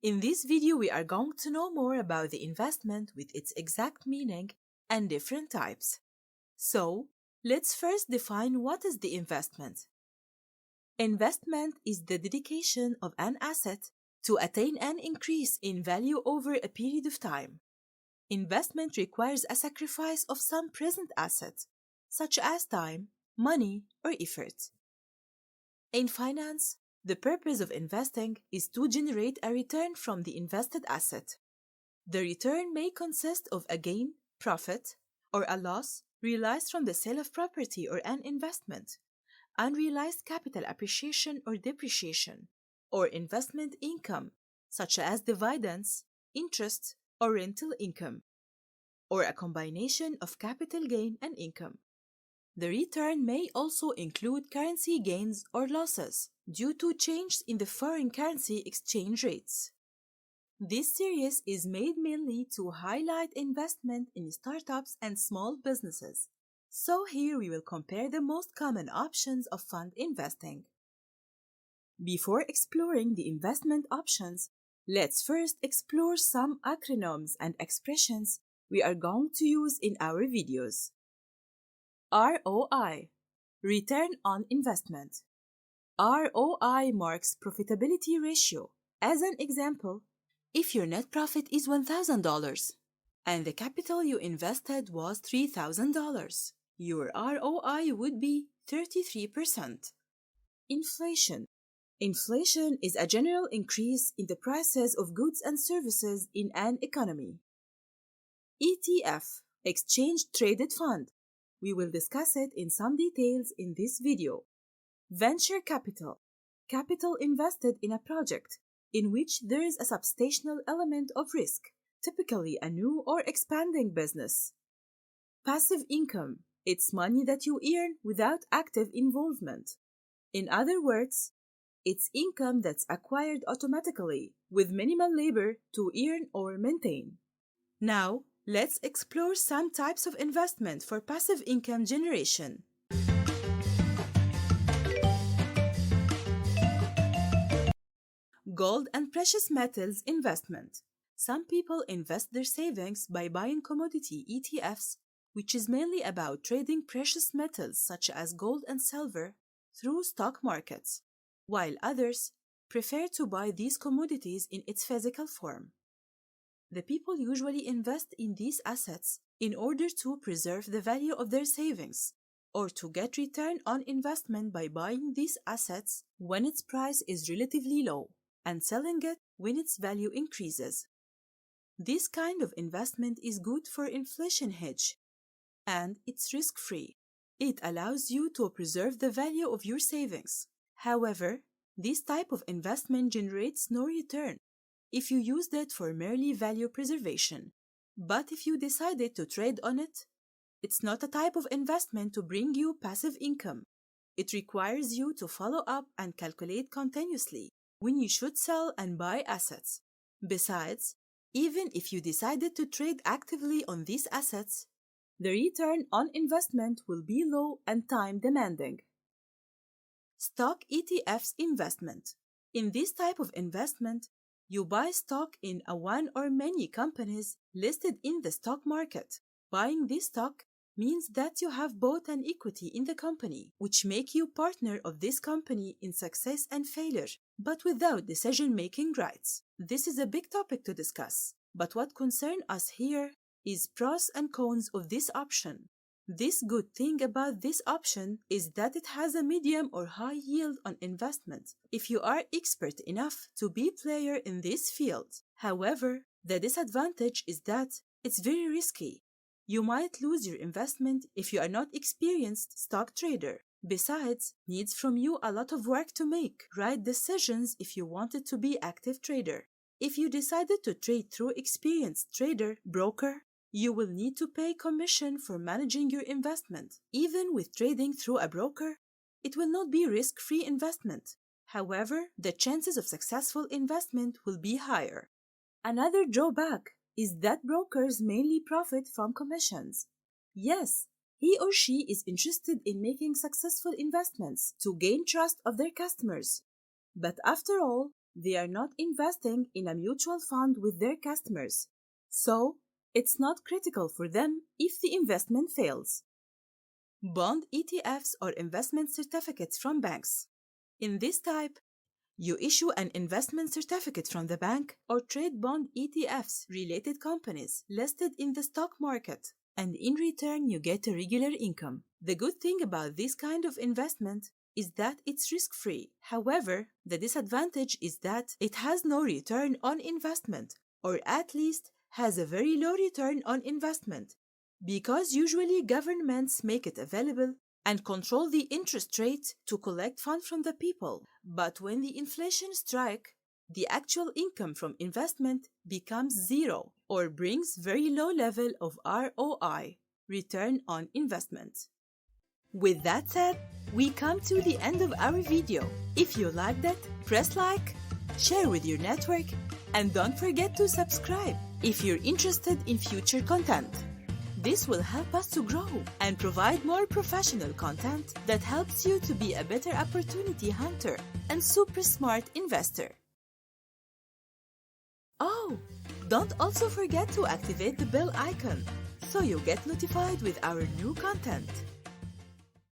In this video, we are going to know more about the investment with its exact meaning and different types. So, let's first define what is the investment. Investment is the dedication of an asset to attain an increase in value over a period of time. Investment requires a sacrifice of some present asset, such as time, money, or effort. In finance, the purpose of investing is to generate a return from the invested asset. The return may consist of a gain, profit, or a loss realized from the sale of property or an investment, unrealized capital appreciation or depreciation, or investment income, such as dividends, interest, or rental income, or a combination of capital gain and income. The return may also include currency gains or losses due to changes in the foreign currency exchange rates. This series is made mainly to highlight investment in startups and small businesses. So here we will compare the most common options of fund investing. Before exploring the investment options, let's first explore some acronyms and expressions we are going to use in our videos. ROI, Return on Investment. ROI marks profitability ratio. As an example, if your net profit is $1,000 and the capital you invested was $3,000, your ROI would be 33%. Inflation. Inflation is a general increase in the prices of goods and services in an economy. ETF, Exchange Traded Fund. We will discuss it in some details in this video. Venture capital, capital invested in a project in which there is a substantial element of risk, typically a new or expanding business. Passive income, it's money that you earn without active involvement. In other words, it's income that's acquired automatically with minimal labor to earn or maintain. Now, let's explore some types of investment for passive income generation. Gold and precious metals investment. Some people invest their savings by buying commodity ETFs, which is mainly about trading precious metals such as gold and silver through stock markets, while others prefer to buy these commodities in its physical form. The people usually invest in these assets in order to preserve the value of their savings or to get return on investment by buying these assets when its price is relatively low and selling it when its value increases. This kind of investment is good for inflation hedge and it's risk-free. It allows you to preserve the value of your savings. However, this type of investment generates no return if you used it for merely value preservation. But if you decided to trade on it, it's not a type of investment to bring you passive income. It requires you to follow up and calculate continuously when you should sell and buy assets. Besides, even if you decided to trade actively on these assets, the return on investment will be low and time demanding. Stock ETFs investment. In this type of investment, you buy stock in one or many companies listed in the stock market. Buying this stock means that you have bought an equity in the company, which make you partner of this company in success and failure, but without decision-making rights. This is a big topic to discuss, but what concerns us here is pros and cons of this option. This good thing about this option is that it has a medium or high yield on investment if you are expert enough to be player in this field. However, the disadvantage is that it's very risky. You might lose your investment if you are not experienced stock trader. Besides, needs from you a lot of work to make right decisions if you wanted to be active trader. If you decided to trade through experienced trader, broker, you will need to pay commission for managing your investment. Even with trading through a broker, it will not be risk-free investment. However, the chances of successful investment will be higher. Another drawback is that brokers mainly profit from commissions. Yes, he or she is interested in making successful investments to gain trust of their customers. But after all, They are not investing in a mutual fund with their customers, so it's not critical for them if the investment fails. Bond ETFs or investment certificates from banks. In this type, you issue an investment certificate from the bank or trade bond ETFs related companies listed in the stock market, and in return you get a regular income. The good thing about this kind of investment is that it's risk-free. However, the disadvantage is that it has no return on investment, or at least has a very low return on investment, because usually governments make it available and control the interest rate to collect funds from the people. But when the inflation strikes, the actual income from investment becomes zero or brings very low level of ROI, return on investment. With that said, we come to the end of our video. If you liked it, press like, share with your network, and don't forget to subscribe if you're interested in future content. This will help us to grow and provide more professional content that helps you to be a better opportunity hunter and super smart investor. Oh, don't also forget to activate the bell icon so you get notified with our new content.